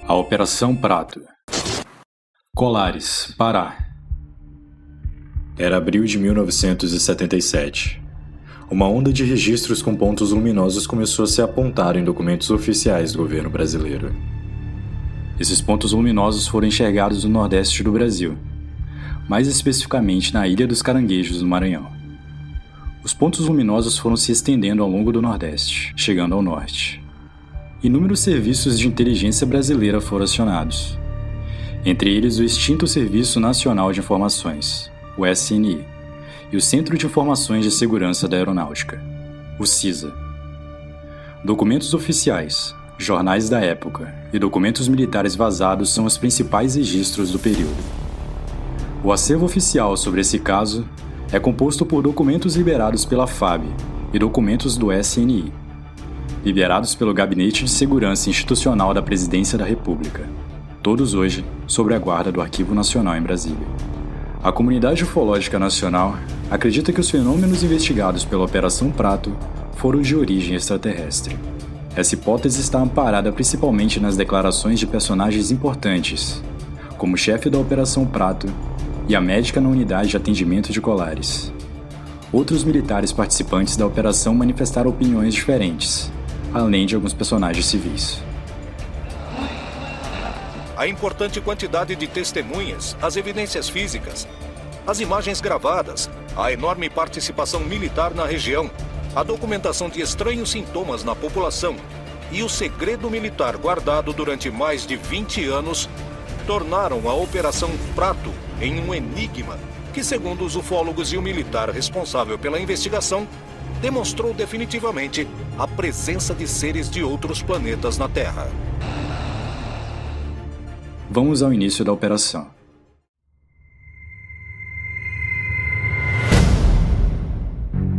A Operação Prato. Colares, Pará. Era abril de 1977. Uma onda de registros com pontos luminosos começou a ser apontada em documentos oficiais do governo brasileiro. Esses pontos luminosos foram enxergados no nordeste do Brasil, mais especificamente na Ilha dos Caranguejos, no Maranhão. Os pontos luminosos foram se estendendo ao longo do Nordeste, chegando ao Norte. Inúmeros serviços de inteligência brasileira foram acionados, entre eles o extinto Serviço Nacional de Informações, o SNI, e o Centro de Informações de Segurança da Aeronáutica, o CISA. Documentos oficiais, jornais da época e documentos militares vazados são os principais registros do período. O acervo oficial sobre esse caso é composto por documentos liberados pela FAB e documentos do SNI, liberados pelo Gabinete de Segurança Institucional da Presidência da República, todos hoje sob a guarda do Arquivo Nacional em Brasília. A comunidade ufológica nacional acredita que os fenômenos investigados pela Operação Prato foram de origem extraterrestre. Essa hipótese está amparada principalmente nas declarações de personagens importantes, como o chefe da Operação Prato e a médica na unidade de atendimento de Colares. Outros militares participantes da operação manifestaram opiniões diferentes, além de alguns personagens civis. A importante quantidade de testemunhas, as evidências físicas, as imagens gravadas, a enorme participação militar na região, a documentação de estranhos sintomas na população e o segredo militar guardado durante mais de 20 anos tornaram a Operação Prato em um enigma que, segundo os ufólogos e o militar responsável pela investigação, demonstrou definitivamente a presença de seres de outros planetas na Terra. Vamos ao início da operação.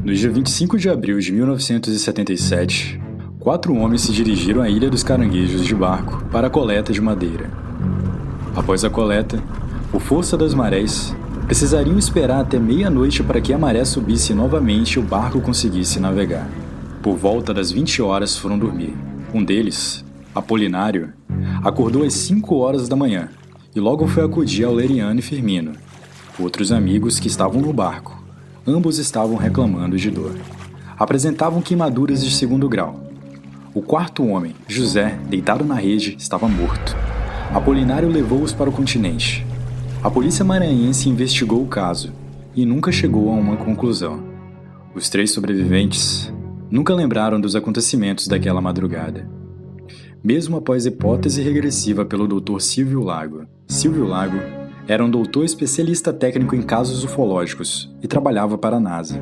No dia 25 de abril de 1977, 4 homens se dirigiram à Ilha dos Caranguejos de barco para a coleta de madeira. Após a coleta, por força das marés, precisariam esperar até meia-noite para que a maré subisse novamente e o barco conseguisse navegar. Por volta das 20 horas foram dormir. Um deles, Apolinário, acordou às 5 horas da manhã e logo foi acudir ao Leriano e Firmino, outros amigos que estavam no barco. Ambos estavam reclamando de dor. Apresentavam queimaduras de 2º grau. O 4º homem, José, deitado na rede, estava morto. Apolinário levou-os para o continente. A polícia maranhense investigou o caso e nunca chegou a uma conclusão. Os 3 sobreviventes nunca lembraram dos acontecimentos daquela madrugada, mesmo após a hipótese regressiva pelo Dr. Silvio Lago. Silvio Lago era um doutor especialista técnico em casos ufológicos e trabalhava para a NASA.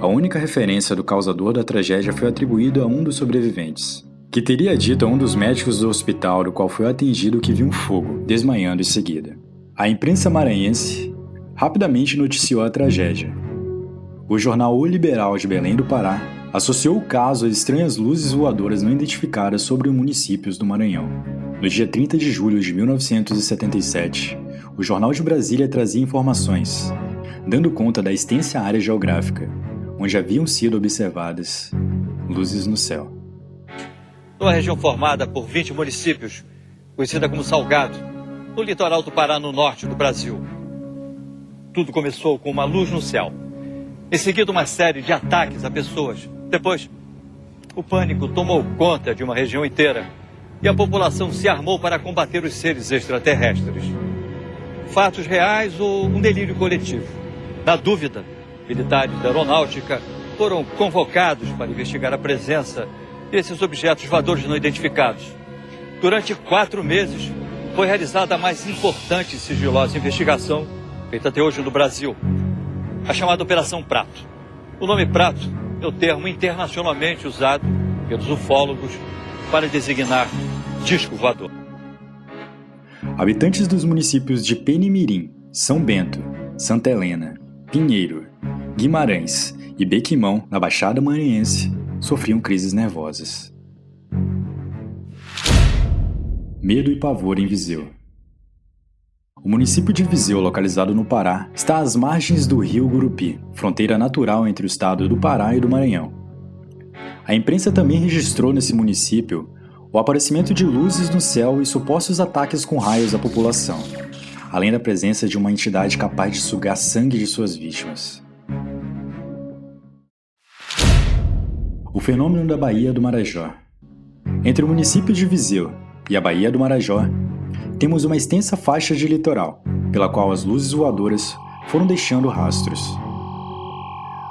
A única referência do causador da tragédia foi atribuída a um dos sobreviventes, que teria dito a um dos médicos do hospital do qual foi atingido que viu um fogo, desmaiando em seguida. A imprensa maranhense rapidamente noticiou a tragédia. O jornal O Liberal de Belém do Pará associou o caso às estranhas luzes voadoras não identificadas sobre os municípios do Maranhão. No dia 30 de julho de 1977, o Jornal de Brasília trazia informações, dando conta da extensa área geográfica, onde haviam sido observadas luzes no céu. Numa região formada por 20 municípios, conhecida como Salgado, no litoral do Pará, no norte do Brasil. Tudo começou com uma luz no céu. Em seguida, uma série de ataques a pessoas. Depois, o pânico tomou conta de uma região inteira e a população se armou para combater os seres extraterrestres. Fatos reais ou um delírio coletivo? Na dúvida, militares da aeronáutica foram convocados para investigar a presença desses objetos voadores não identificados. Durante 4 meses, foi realizada a mais importante e sigilosa investigação feita até hoje no Brasil, a chamada Operação Prato. O nome Prato é o termo internacionalmente usado pelos ufólogos para designar disco voador. Habitantes dos municípios de Penimirim, São Bento, Santa Helena, Pinheiro, Guimarães e Bequimão, na Baixada Maranhense, sofriam crises nervosas. Medo e pavor em Viseu. O município de Viseu, localizado no Pará, está às margens do rio Gurupi, fronteira natural entre o estado do Pará e do Maranhão. A imprensa também registrou nesse município o aparecimento de luzes no céu e supostos ataques com raios à população, além da presença de uma entidade capaz de sugar sangue de suas vítimas. O fenômeno da Baía do Marajó. Entre o município de Viseu e a Baía do Marajó, temos uma extensa faixa de litoral, pela qual as luzes voadoras foram deixando rastros.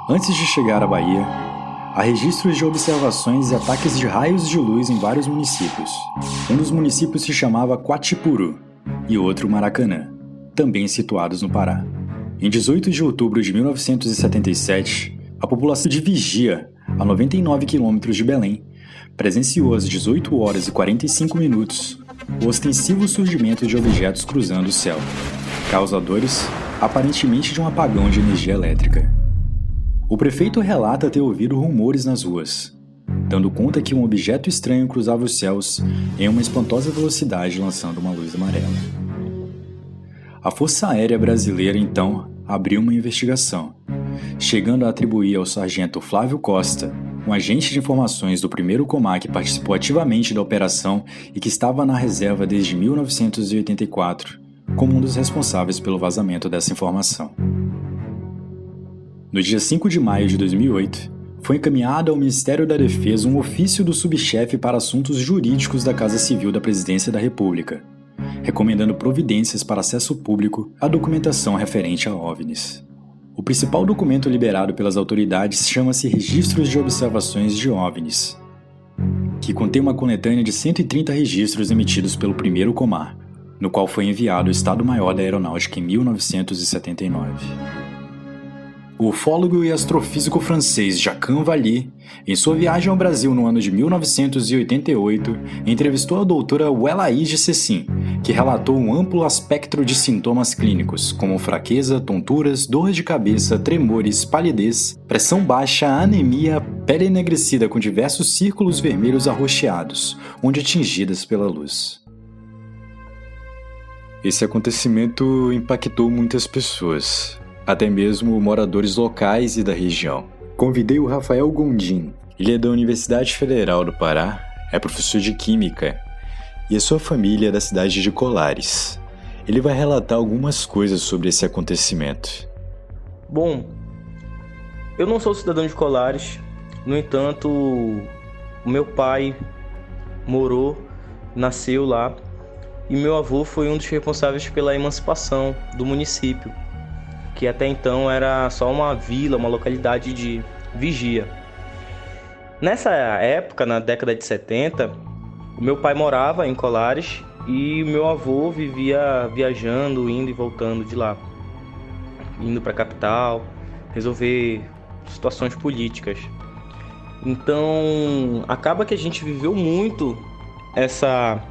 Antes de chegar à Bahia, há registros de observações e ataques de raios de luz em vários municípios. Um dos municípios se chamava Quatipuru e outro Maracanã, também situados no Pará. Em 18 de outubro de 1977, a população de Vigia, a 99 quilômetros de Belém, presenciou às 18 horas e 45 minutos o ostensivo surgimento de objetos cruzando o céu, causadores aparentemente de um apagão de energia elétrica. O prefeito relata ter ouvido rumores nas ruas, dando conta que um objeto estranho cruzava os céus em uma espantosa velocidade, lançando uma luz amarela. A Força Aérea Brasileira, então, abriu uma investigação, chegando a atribuir ao sargento Flávio Costa, um agente de informações do 1º Comar que participou ativamente da operação e que estava na reserva desde 1984, como um dos responsáveis pelo vazamento dessa informação. No dia 5 de maio de 2008, foi encaminhado ao Ministério da Defesa um ofício do subchefe para assuntos jurídicos da Casa Civil da Presidência da República, recomendando providências para acesso público à documentação referente a OVNIs. O principal documento liberado pelas autoridades chama-se Registros de Observações de OVNIs, que contém uma coletânea de 130 registros emitidos pelo 1º Comar, no qual foi enviado ao Estado-Maior da Aeronáutica em 1979. O ufólogo e astrofísico francês Jacques Vallée, em sua viagem ao Brasil no ano de 1988, entrevistou a doutora Welaide Cecim, que relatou um amplo espectro de sintomas clínicos, como fraqueza, tonturas, dor de cabeça, tremores, palidez, pressão baixa, anemia, pele enegrecida com diversos círculos vermelhos arroxeados, onde atingidas pela luz. Esse acontecimento impactou muitas pessoas, até mesmo moradores locais e da região. Convidei o Rafael Gondim. Ele é da Universidade Federal do Pará, é professor de Química, e a sua família é da cidade de Colares. Ele vai relatar algumas coisas sobre esse acontecimento. Bom, eu não sou cidadão de Colares, no entanto, o meu pai nasceu lá, e meu avô foi um dos responsáveis pela emancipação do município, que até então era só uma vila, uma localidade de Vigia. Nessa época, na década de 70, o meu pai morava em Colares e meu avô vivia viajando, indo e voltando de lá, indo para a capital, resolver situações políticas. Então, acaba que a gente viveu muito essa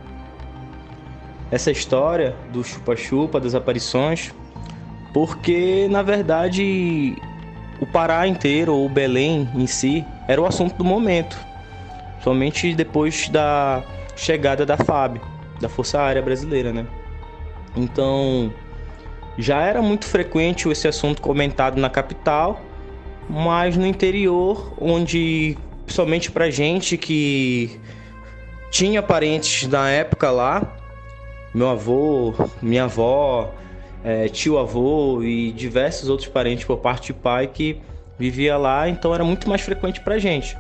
história do chupa-chupa, das aparições, porque, na verdade, o Pará inteiro, ou Belém em si, era o assunto do momento. Somente depois da chegada da FAB, da Força Aérea Brasileira, né? Então, já era muito frequente esse assunto comentado na capital, mas no interior, onde, principalmente pra gente que tinha parentes na época lá, meu avô, minha avó, tio-avô e diversos outros parentes por parte de pai que vivia lá, então era muito mais frequente pra gente.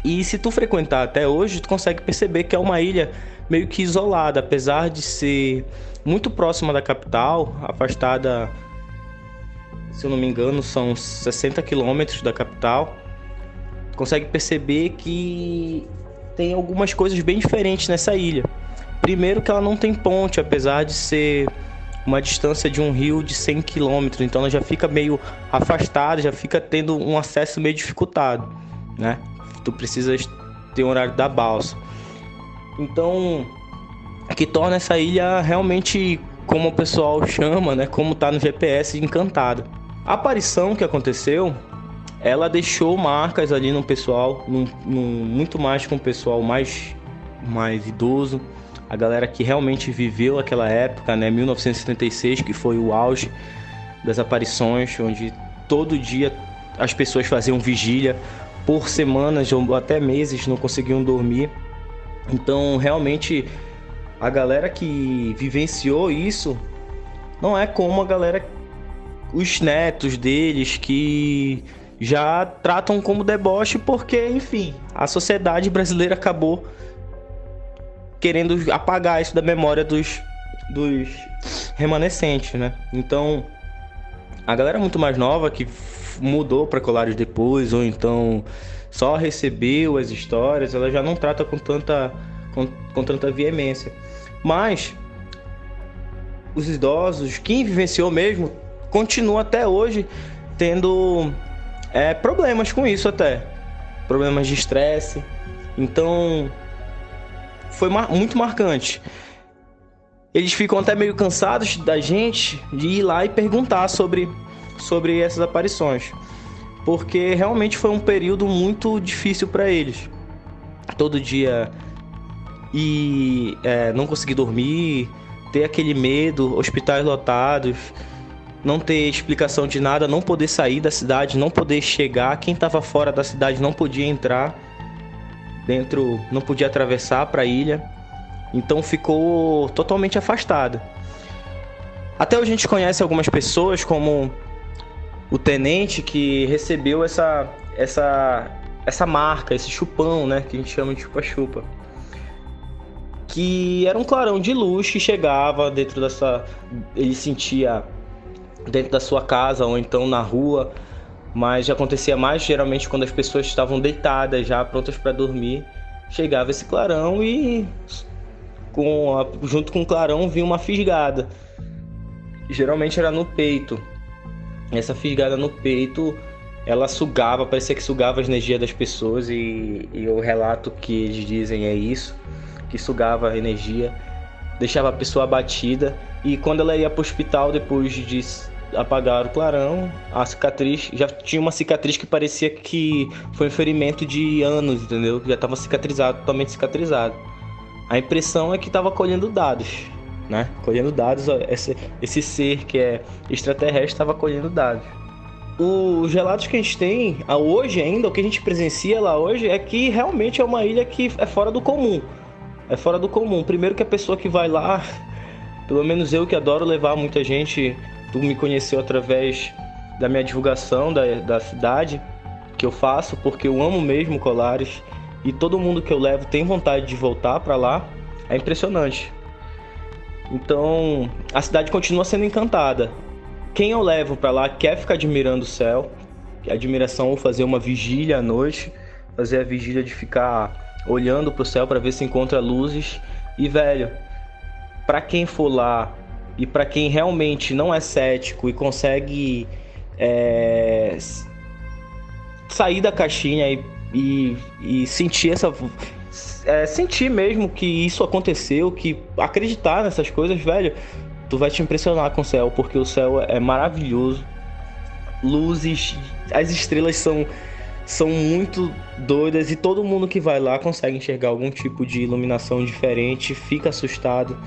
E se tu frequentar até hoje, tu consegue perceber que é uma ilha meio que isolada, apesar de ser muito próxima da capital, afastada, se eu não me engano, são 60 quilômetros da capital. Tu consegue perceber que tem algumas coisas bem diferentes nessa ilha. Primeiro que ela não tem ponte, apesar de ser uma distância de um rio de 100 km, então ela já fica meio afastada, já fica tendo um acesso meio dificultado, né? Tu precisas ter um horário da balsa. Então, que torna essa ilha realmente, como o pessoal chama, né, como tá no GPS, encantada. A aparição que aconteceu, ela deixou marcas ali no pessoal, muito mais com o pessoal mais idoso, a galera que realmente viveu aquela época, né, 1976, que foi o auge das aparições, onde todo dia as pessoas faziam vigília, por semanas ou até meses não conseguiam dormir. Então, realmente, a galera que vivenciou isso não é como a galera, os netos deles, que já tratam como deboche porque, enfim, a sociedade brasileira acabou querendo apagar isso da memória dos remanescentes, né? Então, a galera muito mais nova que mudou para Colares depois, ou então só recebeu as histórias, ela já não trata com tanta veemência. Mas os idosos, quem vivenciou mesmo, continua até hoje tendo problemas com isso até. Problemas de estresse. Então, foi muito marcante. Eles ficam até meio cansados da gente de ir lá e perguntar sobre essas aparições. Porque realmente foi um período muito difícil para eles. Todo dia não conseguir dormir, ter aquele medo, hospitais lotados, não ter explicação de nada, não poder sair da cidade, não poder chegar. Quem estava fora da cidade não podia entrar dentro, não podia atravessar para a ilha. Então ficou totalmente afastado. Até hoje a gente conhece algumas pessoas, como o tenente, que recebeu essa marca, esse chupão, né, que a gente chama de chupa-chupa, que era um clarão de luz que chegava ele sentia dentro da sua casa ou então na rua, mas já acontecia mais geralmente quando as pessoas estavam deitadas já prontas para dormir. Chegava esse clarão e junto com o clarão vinha uma fisgada, geralmente era no peito. Essa fisgada no peito, ela sugava, parecia que sugava a energia das pessoas, e o relato que eles dizem é isso, que sugava a energia, deixava a pessoa abatida, e quando ela ia para o hospital depois de apagar o clarão, a cicatriz, já tinha uma cicatriz que parecia que foi um ferimento de anos, entendeu? Já estava cicatrizado, totalmente cicatrizado. A impressão é que estava colhendo dados, né? Colhendo dados, esse ser que é extraterrestre estava colhendo dados. Os relatos que a gente tem hoje ainda, o que a gente presencia lá hoje, é que realmente é uma ilha que é fora do comum. É fora do comum. Primeiro que a pessoa que vai lá, pelo menos eu que adoro levar muita gente, tu me conheceu através da minha divulgação da cidade que eu faço, porque eu amo mesmo Colares, e todo mundo que eu levo tem vontade de voltar para lá. É impressionante. Então, a cidade continua sendo encantada. Quem eu levo para lá quer ficar admirando o céu. Admiração, ou fazer uma vigília à noite, fazer a vigília de ficar olhando pro céu para ver se encontra luzes. E, velho, para quem for lá e para quem realmente não é cético e consegue sair da caixinha e sentir sentir mesmo que isso aconteceu, que acreditar nessas coisas, velho, tu vai te impressionar com o céu, porque o céu é maravilhoso. Luzes, as estrelas são muito doidas, e todo mundo que vai lá consegue enxergar algum tipo de iluminação diferente, fica assustado.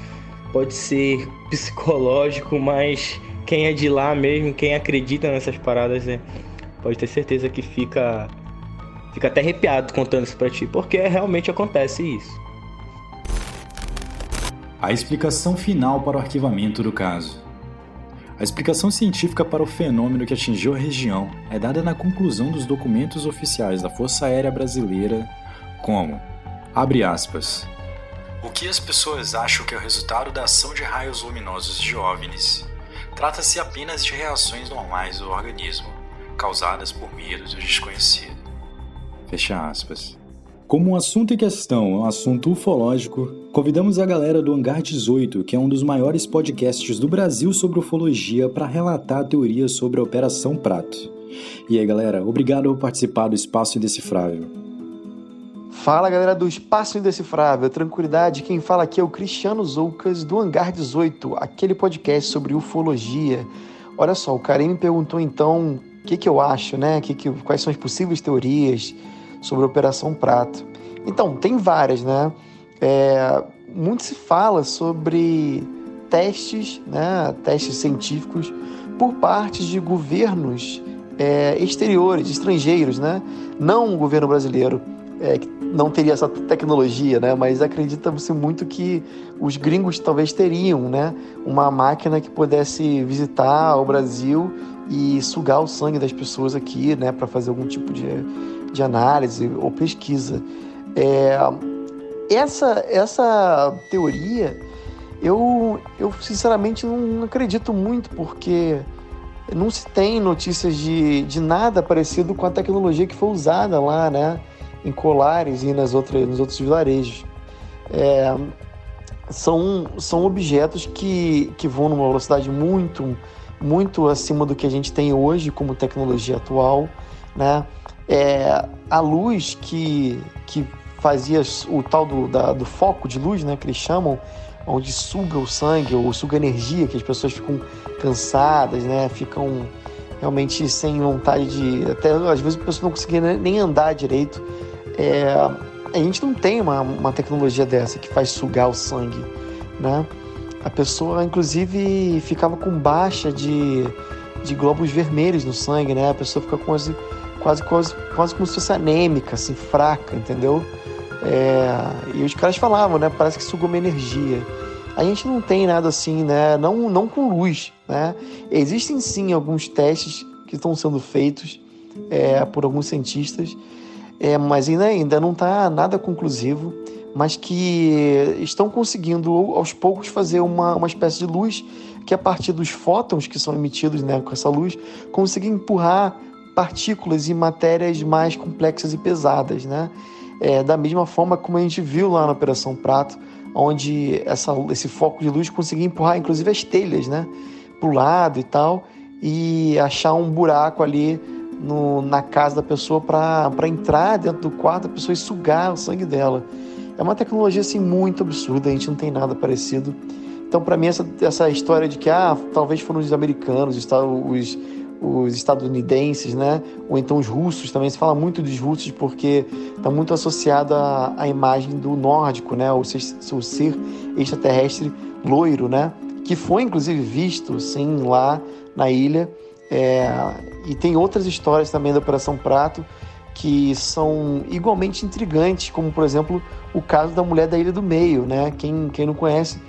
Pode ser psicológico, mas quem é de lá mesmo, quem acredita nessas paradas, pode ter certeza que fica até arrepiado contando isso pra ti, porque realmente acontece isso. A explicação final para o arquivamento do caso. A explicação científica para o fenômeno que atingiu a região é dada na conclusão dos documentos oficiais da Força Aérea Brasileira como, abre aspas, o que as pessoas acham que é o resultado da ação de raios luminosos de OVNIs trata-se apenas de reações normais do organismo, causadas por medo do desconhecido. Fecha aspas. Como o assunto em questão é um assunto ufológico, convidamos a galera do Hangar 18, que é um dos maiores podcasts do Brasil sobre ufologia, para relatar teorias sobre a Operação Prato. E aí, galera, obrigado por participar do Espaço Indecifrável. Fala, galera do Espaço Indecifrável, tranquilidade, quem fala aqui é o Cristiano Zoucas, do Hangar 18, aquele podcast sobre ufologia. Olha só, o Karim me perguntou então o que eu acho, né? Quais são as possíveis teorias sobre a Operação Prato. Então, tem várias, né? Muito se fala sobre testes, né? Testes científicos por parte de governos exteriores, estrangeiros, né? Não o governo brasileiro, que não teria essa tecnologia, né? Mas acredita-se muito que os gringos talvez teriam, né, uma máquina que pudesse visitar o Brasil e sugar o sangue das pessoas aqui, né, para fazer algum tipo de análise ou pesquisa. Essa teoria eu sinceramente não acredito muito, porque não se tem notícias de nada parecido com a tecnologia que foi usada lá, né, em Colares e nos outros vilarejos. São objetos que voam numa velocidade muito acima do que a gente tem hoje como tecnologia atual, né? A luz que fazia o tal do foco de luz, né, que eles chamam, onde suga o sangue ou suga a energia, que as pessoas ficam cansadas, né, ficam realmente sem vontade de... Até às vezes a pessoa não conseguia nem andar direito. A gente não tem uma tecnologia dessa que faz sugar o sangue, né? A pessoa, inclusive, ficava com baixa de glóbulos vermelhos no sangue, né? A pessoa fica quase como se fosse anêmica, assim, fraca, entendeu? E os caras falavam, né? Parece que sugou uma energia. A gente não tem nada assim, né? Não com luz, né? Existem, sim, alguns testes que estão sendo feitos por alguns cientistas, mas ainda não está nada conclusivo, mas que estão conseguindo aos poucos fazer uma espécie de luz que, a partir dos fótons que são emitidos, né, com essa luz, consegue empurrar partículas e matérias mais complexas e pesadas, né? Da mesma forma como a gente viu lá na Operação Prato, onde esse foco de luz conseguia empurrar inclusive as telhas, né, para o lado e tal, e achar um buraco ali na casa da pessoa para entrar dentro do quarto da pessoa e sugar o sangue dela. É uma tecnologia assim muito absurda, a gente não tem nada parecido. Então, para mim, essa história de que talvez foram os americanos, os estadunidenses, né, ou então os russos, também se fala muito dos russos porque está muito associado à imagem do nórdico, né, o ser extraterrestre loiro, né, que foi inclusive visto sim lá na ilha. E tem outras histórias também da Operação Prato que são igualmente intrigantes, como, por exemplo, o caso da mulher da Ilha do Meio, né? Quem não conhece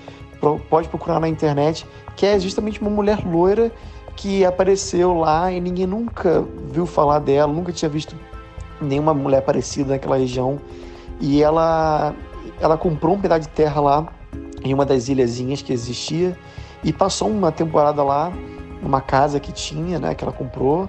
pode procurar na internet, que é justamente uma mulher loira que apareceu lá e ninguém nunca viu falar dela, nunca tinha visto nenhuma mulher parecida naquela região. E ela comprou um pedaço de terra lá, em uma das ilhazinhas que existia, e passou uma temporada lá, numa casa que tinha, né, que ela comprou,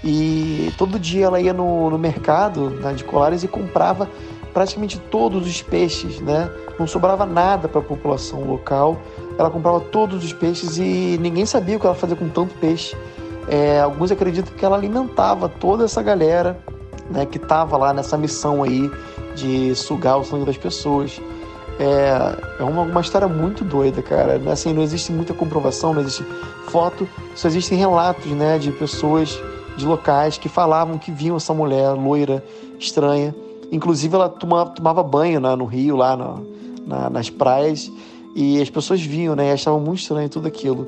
e todo dia ela ia no mercado, né, de Colares, e comprava praticamente todos os peixes, né? Não sobrava nada para a população local. Ela comprava todos os peixes e ninguém sabia o que ela fazia com tanto peixe. Alguns acreditam que ela alimentava toda essa galera, né, que estava lá nessa missão aí de sugar o sangue das pessoas. É uma história muito doida, cara. Assim, não existe muita comprovação, não existe foto, só existem relatos, né, de pessoas de locais que falavam que viam essa mulher loira, estranha. Inclusive, ela tomava banho, né, no rio, lá nas praias, e as pessoas viam, né, e achavam muito estranho tudo aquilo.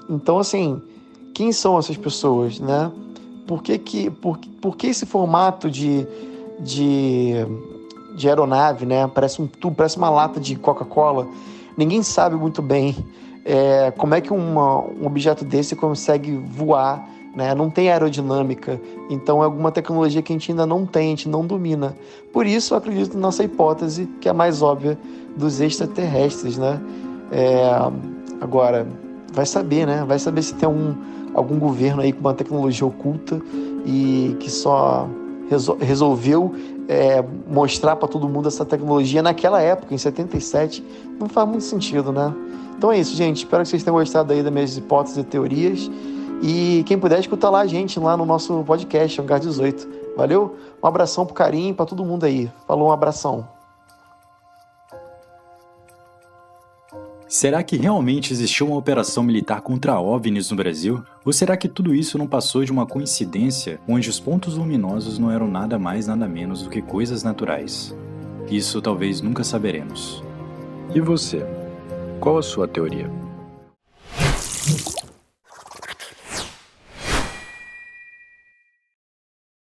Então, assim, quem são essas pessoas, né? Por que esse formato de aeronave, né? Parece um tubo, parece uma lata de Coca-Cola. Ninguém sabe muito bem como é que um objeto desse consegue voar, né? Não tem aerodinâmica. Então é alguma tecnologia que a gente ainda não tem, a gente não domina. Por isso eu acredito na nossa hipótese, que é a mais óbvia, dos extraterrestres, né? Agora, vai saber, né? Vai saber se tem algum governo aí com uma tecnologia oculta e que só resolveu mostrar para todo mundo essa tecnologia naquela época, em 77. Não faz muito sentido, né? Então é isso, gente. Espero que vocês tenham gostado aí das minhas hipóteses e teorias. E quem puder, escuta lá a gente, lá no nosso podcast, Hangar 18. Valeu? Um abração pro Carinho, para todo mundo aí. Falou, um abração. Será que realmente existiu uma operação militar contra OVNIs no Brasil? Ou será que tudo isso não passou de uma coincidência onde os pontos luminosos não eram nada mais nada menos do que coisas naturais? Isso talvez nunca saberemos. E você? Qual a sua teoria?